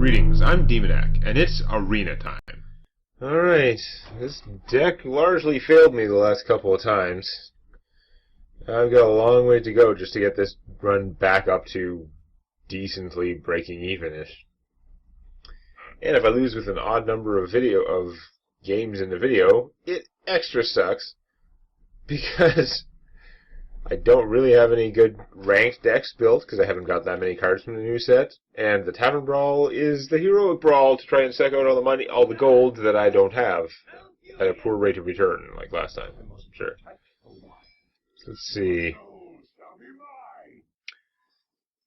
Greetings, I'm Demonac, and it's arena time. Alright, this deck largely failed me the last couple of times. I've got a long way to go just to get this run back up to decently breaking even-ish. And if I lose with an odd number of games in the video, it extra sucks, because I don't really have any good ranked decks built, because I haven't got that many cards from the new set, and the Tavern Brawl is the heroic brawl to try and suck out all the money, all the gold that I don't have, at a poor rate of return, like last time, I'm sure. Let's see.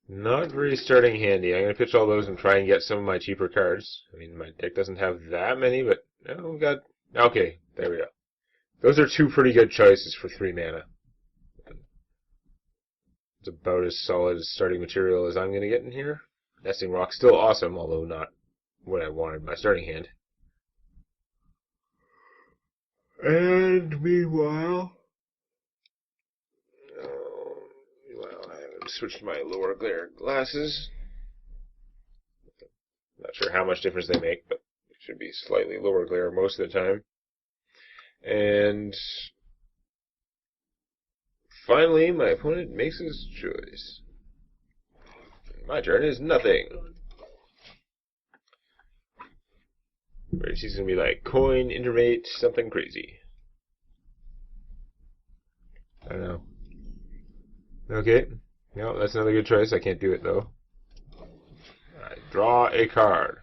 Not very starting handy. I'm going to pitch all those and try and get some of my cheaper cards. I mean, my deck doesn't have that many, but we've got... Okay, there we go. Those are two pretty good choices for 3 mana. It's about as solid as starting material as I'm going to get in here. Nesting Rock's still awesome, although not what I wanted in my starting hand. And meanwhile, I haven't switched my lower glare glasses. Not sure how much difference they make, but it should be slightly lower glare most of the time. And finally, my opponent makes his choice. My turn is nothing. Where she's going to be like, coin, intermate, something crazy. I don't know. Okay. No, that's another good choice. I can't do it, though. I draw a card.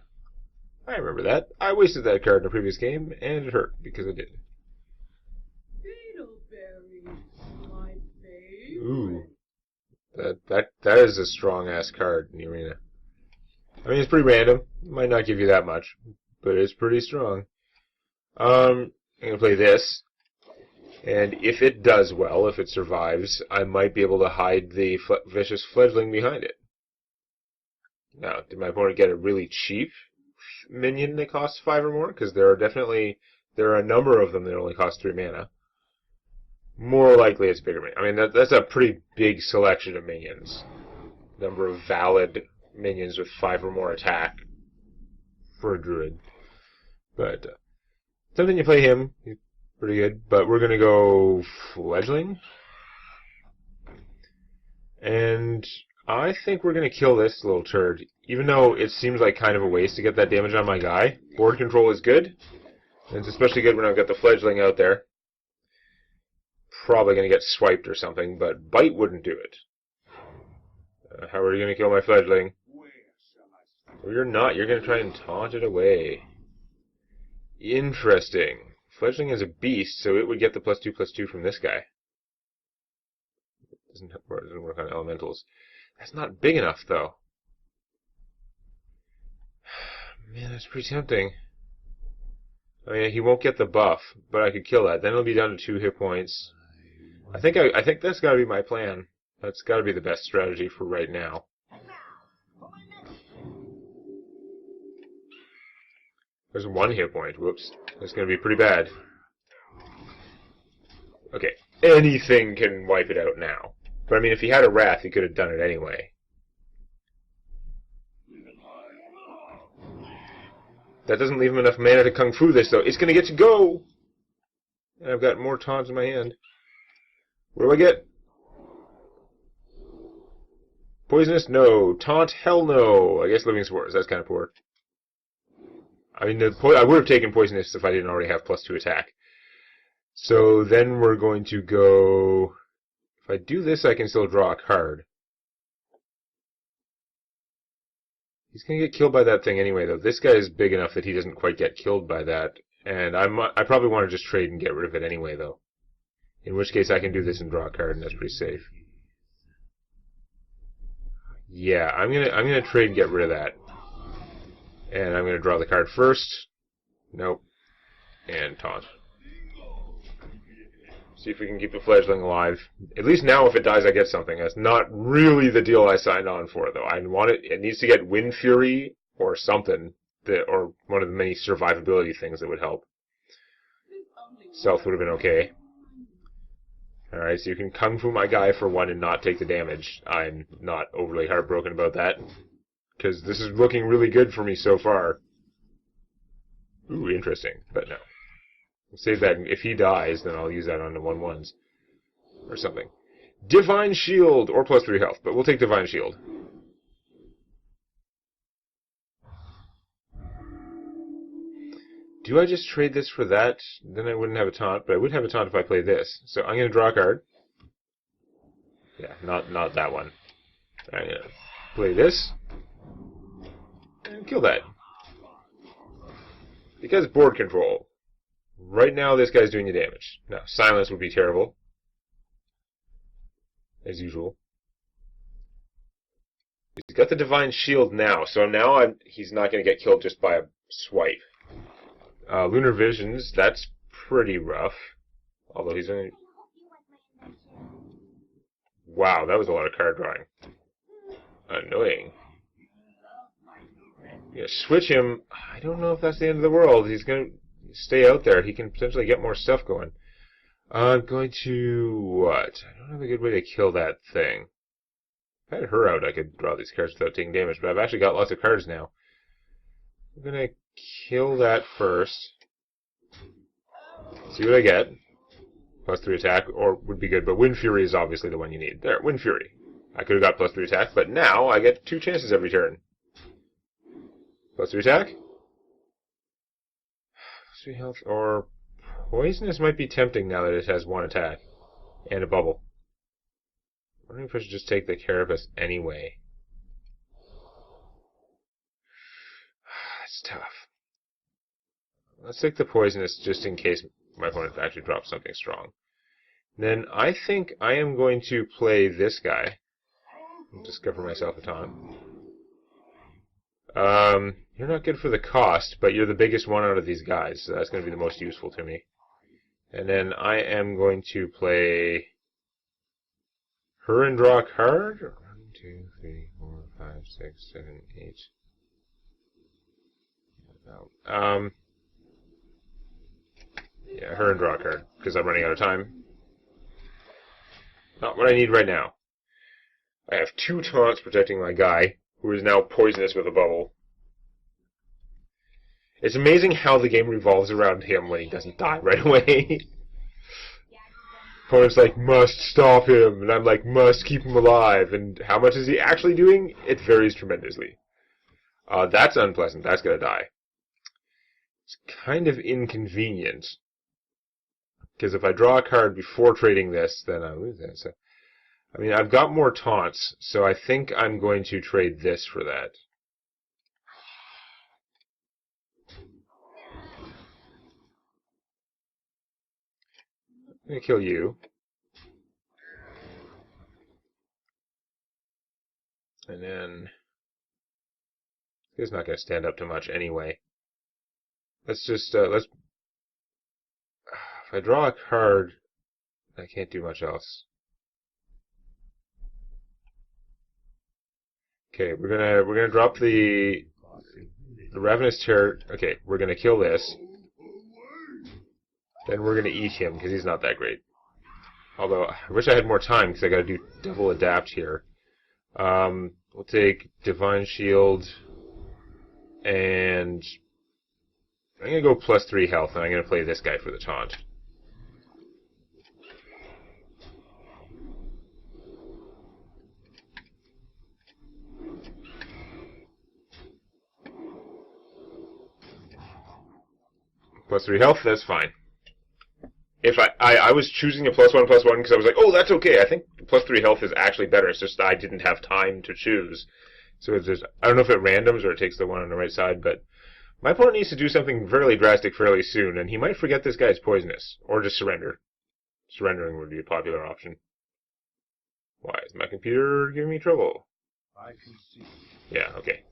I remember that. I wasted that card in a previous game, and it hurt, because I did. Ooh. That is a strong-ass card in the arena. I mean, it's pretty random. Might not give you that much, but it's pretty strong. I'm going to play this. And if it does well, if it survives, I might be able to hide the vicious fledgling behind it. Now, did my opponent get a really cheap minion that costs 5 or more? Because there are a number of them that only cost 3 mana. More likely it's bigger minions. I mean, that's a pretty big selection of minions. Number of valid minions with 5 or more attack for a druid. But something you play him, he's pretty good. But we're gonna go fledgling, and I think we're gonna kill this little turd. Even though it seems like kind of a waste to get that damage on my guy, board control is good, and it's especially good when I've got the fledgling out there. Probably going to get swiped or something, but bite wouldn't do it. How are you going to kill my fledgling? Well, you're not. You're going to try and taunt it away. Interesting. Fledgling is a beast, so it would get the +2/+2 from this guy. It doesn't work on elementals. That's not big enough, though. Man, that's pretty tempting. I mean, he won't get the buff, but I could kill that. Then it'll be down to 2 hit points. I think that's got to be my plan. That's got to be the best strategy for right now. There's 1 hit point. Whoops. That's going to be pretty bad. Okay. Anything can wipe it out now. But I mean, if he had a Wrath, he could have done it anyway. That doesn't leave him enough mana to Kung Fu this, though. It's going to get to go! And I've got more taunts in my hand. What do I get? Poisonous? No. Taunt? Hell no. I guess Living Spores. That's kind of poor. I mean, I would have taken Poisonous if I didn't already have +2 attack. So then we're going to go... If I do this, I can still draw a card. He's going to get killed by that thing anyway, though. This guy is big enough that he doesn't quite get killed by that. And I probably want to just trade and get rid of it anyway, though. In which case I can do this and draw a card, and that's pretty safe. Yeah, I'm gonna trade and get rid of that. And I'm gonna draw the card first. Nope. And taunt. See if we can keep the fledgling alive. At least now if it dies I get something. That's not really the deal I signed on for, though. I want it needs to get Wind Fury or something, or one of the many survivability things that would help. Stealth would have been okay. Alright, so you can Kung Fu my guy for 1 and not take the damage. I'm not overly heartbroken about that. because this is looking really good for me so far. Ooh, interesting, but no. Save that. If he dies, then I'll use that on the 1/1s or something. Divine Shield, or +3 health, but we'll take Divine Shield. Do I just trade this for that? Then I wouldn't have a taunt, but I would have a taunt if I play this. So I'm going to draw a card. Yeah, not that one. I'm going to play this and kill that. Because board control. Right now, this guy's doing the damage. Now, silence would be terrible. As usual. He's got the Divine Shield now, so now he's not going to get killed just by a swipe. Lunar Visions, that's pretty rough. Although he's only... Wow, that was a lot of card drawing. Annoying. Yeah, switch him. I don't know if that's the end of the world. He's going to stay out there. He can potentially get more stuff going. I'm going to... what? I don't have a good way to kill that thing. If I had her out, I could draw these cards without taking damage, but I've actually got lots of cards now. I'm going to kill that first. See what I get. +3 attack, or would be good, but Wind Fury is obviously the one you need. There, Wind Fury. I could have got +3 attack, but now I get 2 chances every turn. +3 attack. +3 health, or Poisonous might be tempting now that it has 1 attack. And a bubble. I wonder if I should just take the Carapace anyway. That's tough. Let's take the Poisonous just in case my opponent actually drops something strong. Then I think I am going to play this guy. Discover myself a taunt. You're not good for the cost, but you're the biggest one out of these guys, so that's going to be the most useful to me. And then I am going to play her and draw a card. 1, 2, 3, 4, 5, 6, 7, 8. Yeah, her and draw a card, because I'm running out of time. Not what I need right now. I have 2 taunts protecting my guy, who is now poisonous with a bubble. It's amazing how the game revolves around him when he doesn't die right away. Opponent's like, must stop him, and I'm like, must keep him alive. And how much is he actually doing? It varies tremendously. That's unpleasant. That's gonna die. It's kind of inconvenient. Because if I draw a card before trading this, then I lose that. So, I mean, I've got more taunts, so I think I'm going to trade this for that. I'm going to kill you. And then... he's not going to stand up to much anyway. Let's just, if I draw a card, I can't do much else. Okay, we're gonna drop the Ravenous Terror. Okay, we're gonna kill this. Then we're gonna eat him because he's not that great. Although I wish I had more time because I gotta do double adapt here. We'll take Divine Shield, and I'm gonna go +3 health, and I'm gonna play this guy for the taunt. +3 health, that's fine. If I was choosing a +1/+1 because I was like, oh, that's okay. I think +3 health is actually better. It's just I didn't have time to choose. So it's just, I don't know if it randoms or it takes the one on the right side, but my opponent needs to do something fairly drastic fairly soon, and he might forget this guy's poisonous, or just surrender. Surrendering would be a popular option. Why is my computer giving me trouble? I can see. Yeah, okay.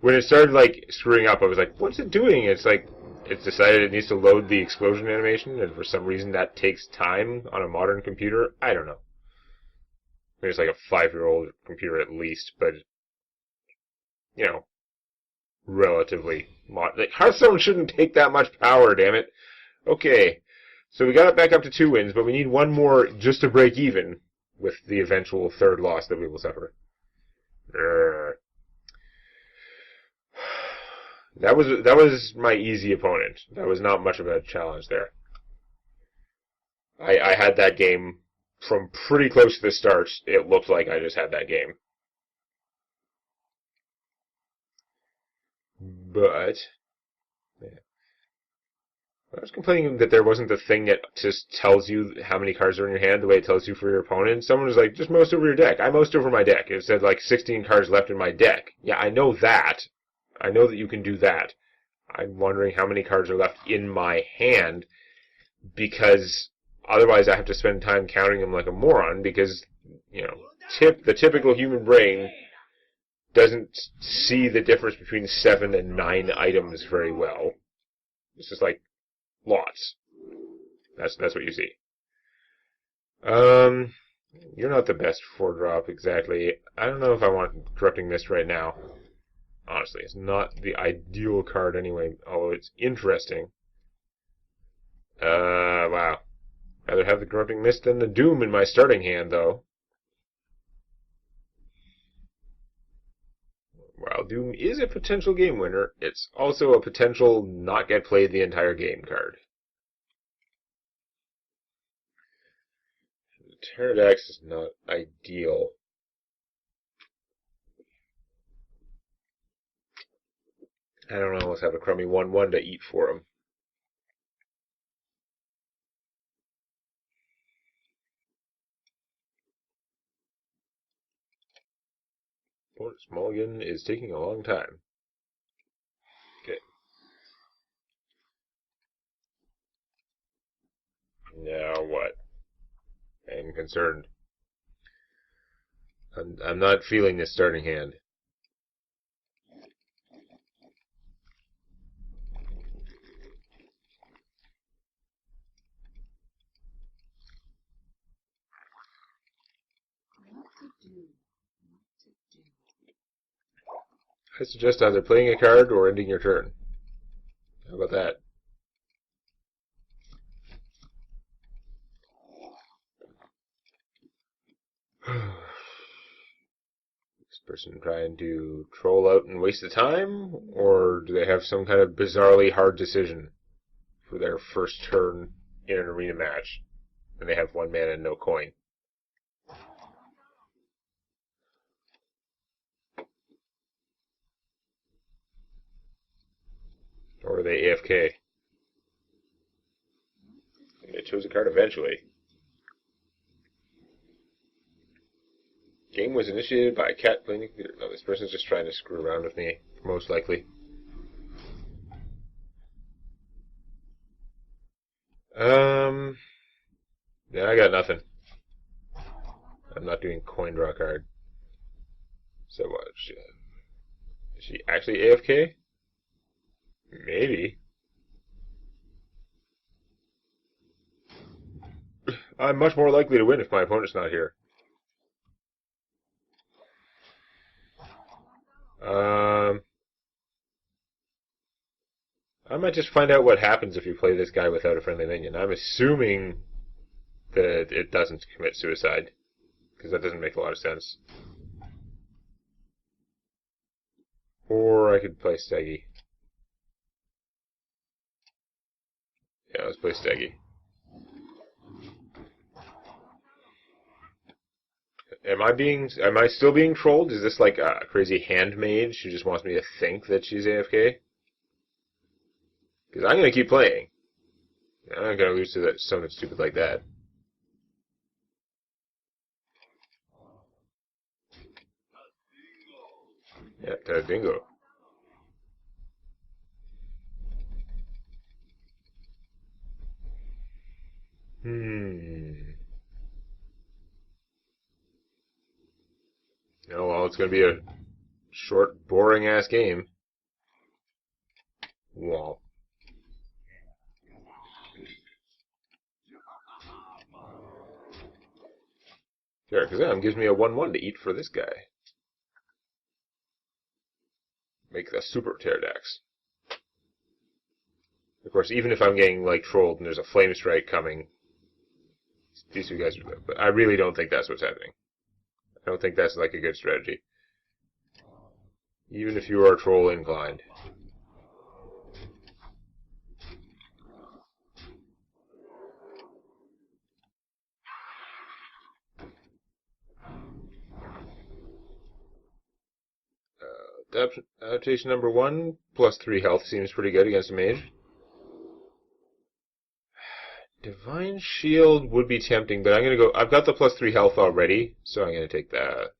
When it started, like, screwing up, I was like, what's it doing? It's like, it's decided it needs to load the explosion animation, and for some reason that takes time on a modern computer. I don't know. I mean, it's like a 5-year-old computer at least, but, you know, relatively like, Hearthstone shouldn't take that much power, damn it. Okay, so we got it back up to 2 wins, but we need 1 more just to break even with the eventual 3rd loss that we will suffer. That was my easy opponent. That was not much of a challenge there. I had that game from pretty close to the start. It looked like I just had that game. But yeah. I was complaining that there wasn't the thing that just tells you how many cards are in your hand the way it tells you for your opponent. Someone was like, just most over your deck. I most over my deck. It said like 16 cards left in my deck. Yeah, I know that. I know that you can do that. I'm wondering how many cards are left in my hand, because otherwise I have to spend time counting them like a moron, because, you know, the typical human brain doesn't see the difference between 7 and 9 items very well. It's just like lots. That's what you see. You're not the best 4-drop exactly. I don't know if I want Corrupting Mist right now. Honestly, it's not the ideal card anyway, although it's interesting. Wow. Rather have the Corrupting Mist than the Doom in my starting hand, though. While Doom is a potential game winner, it's also a potential not get played the entire game card. Pterodax is not ideal. I don't know, let's have a crummy 1/1 to eat for him. Opponent's mulligan is taking a long time. Okay. Now what? I'm concerned. I'm not feeling this starting hand. I suggest either playing a card or ending your turn. How about that? This person trying to troll out and waste the time? Or do they have some kind of bizarrely hard decision for their first turn in an arena match? And they have 1 mana and no coin. Or are they AFK? They chose a card eventually. Game was initiated by a cat playing the computer. No, this person's just trying to screw around with me, most likely. Yeah, I got nothing. I'm not doing coin draw card. So what? Is she actually AFK? Maybe. I'm much more likely to win if my opponent's not here. I might just find out what happens if you play this guy without a friendly minion. I'm assuming that it doesn't commit suicide, because that doesn't make a lot of sense. Or I could play Steggy. Yeah, let's play Steggy. Am I still being trolled? Is this like a crazy handmaid? She just wants me to think that she's AFK? Because I'm going to keep playing. I'm not going to lose to something stupid like that. Yeah, Dingo. Oh, well, it's going to be a short, boring-ass game. Wow. Sure, because that gives me a 1/1 to eat for this guy. Make the super Pterodax. Of course, even if I'm getting, like, trolled and there's a Flame Strike coming, these 2 guys are... But I really don't think that's what's happening. I don't think that's, like, a good strategy. Even if you are troll inclined. adaptation number 1, +3 health seems pretty good against a mage. Divine Shield would be tempting, but I'm gonna go. I've got the +3 health already, so I'm gonna take the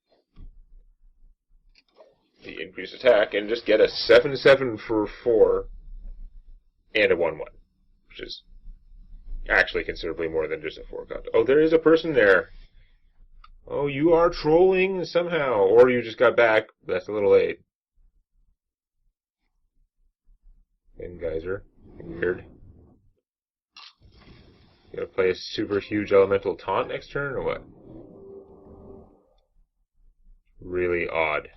increased attack and just get a 7/7 for 4 and a 1/1, which is actually considerably more than just a 4 count. Oh, there is a person there. Oh, you are trolling somehow, or you just got back. That's a little late. And geyser, weird. You gonna play a super huge elemental taunt next turn, or what? Really odd.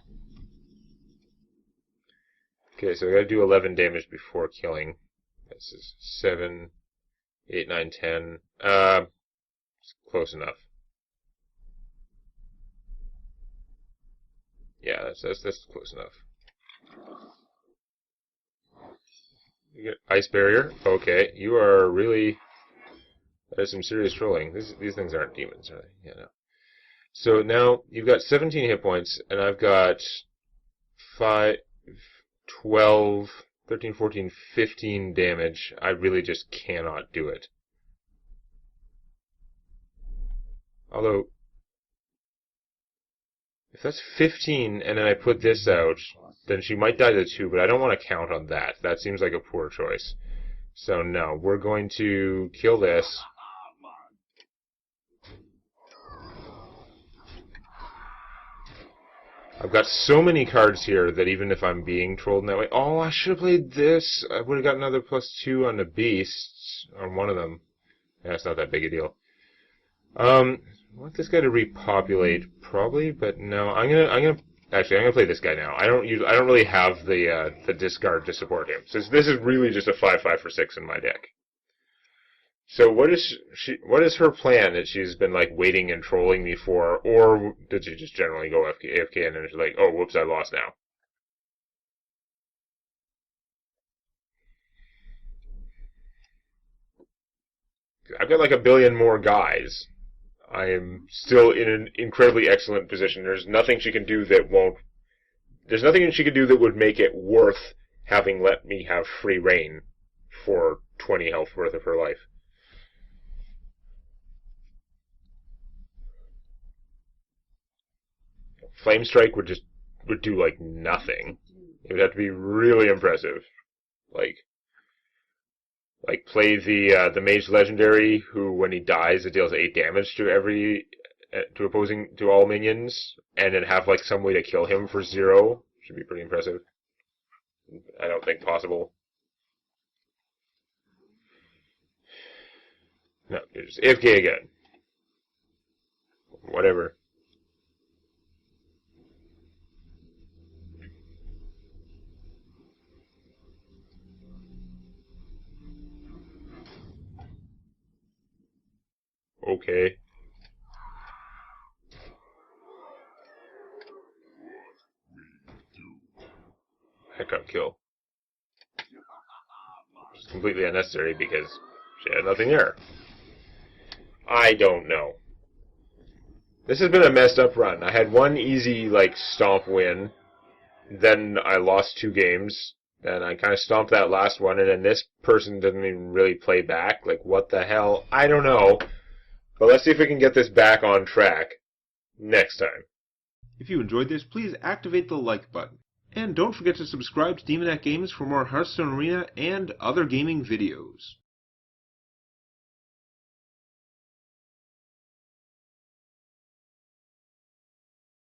Okay, so we gotta do 11 damage before killing. This is 7, 8, 9, 10. It's close enough. Yeah, that's close enough. You get ice barrier. Okay, you are really. That is some serious trolling. These things aren't demons, are they? Yeah, no. So now you've got 17 hit points, and I've got 5, 12, 13, 14, 15 damage. I really just cannot do it. Although, if that's 15 and then I put this out, then she might die to 2, but I don't want to count on that. That seems like a poor choice. So no, we're going to kill this. I've got so many cards here that even if I'm being trolled in that way... Oh, I should have played this. I would have got another +2 on the beasts, on one of them. Yeah, it's not that big a deal. I want this guy to repopulate, probably, but no. I'm gonna play this guy now. I don't really have the discard to support him. So this is really just a 5/5 for 6 in my deck. So what is her plan that she's been like waiting and trolling me for, or did she just generally go AFK and then she's like, oh whoops, I lost now? I've got like a billion more guys. I am still in an incredibly excellent position. There's nothing she can do that won't. There's nothing she could do that would make it worth having let me have free reign for 20 health worth of her life. Flame Strike would do like nothing. It would have to be really impressive. Like play the Mage Legendary, who when he dies it deals 8 damage to all minions, and then have like some way to kill him for 0. Should be pretty impressive. I don't think possible. No, you're just AFK again. Whatever. Okay. Heck up kill. It's completely unnecessary because she had nothing there. I don't know. This has been a messed up run. I had one easy, like, stomp win. Then I lost 2 games. Then I kind of stomped that last one, and then this person didn't even really play back. Like, what the hell? I don't know. But let's see if we can get this back on track next time. If you enjoyed this, please activate the like button. And don't forget to subscribe to Demonac Games for more Hearthstone Arena and other gaming videos.